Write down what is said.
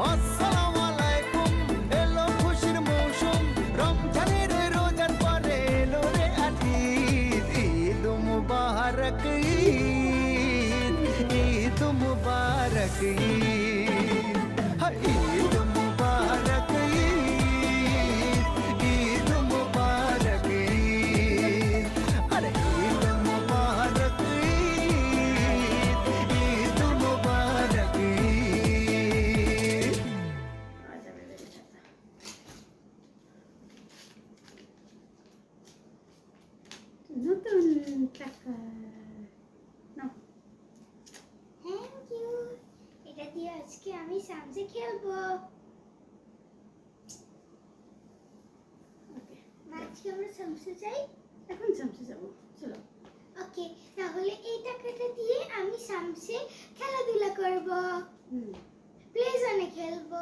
আসসালামু আলাইকুম, এলো খুশির মৌসুম, রমজানের রোজার পরে এলো রে ঈদ। ঈদ মুবারক ঈদ, ঈদ মুবারক ঈদ, ঈদ মুবারক ঈদ, ঈদ মুবারক ঈদ, আরে ঈদ মুবারক ঈদ, ঈদ মুবারক ঈদ। নতুন টাকা নাও। Thank you. এটা দিয়ে আজকে আমি সামসে খেলবো। ওকে, আজকে আমরা সামসে যাই। এখন সামসে যাবো, চলো। ওকে, তাহলে এই টাকাটা দিয়ে আমি সামসে খেলাধুলা করব, হুম, প্লে জোনে খেলবো।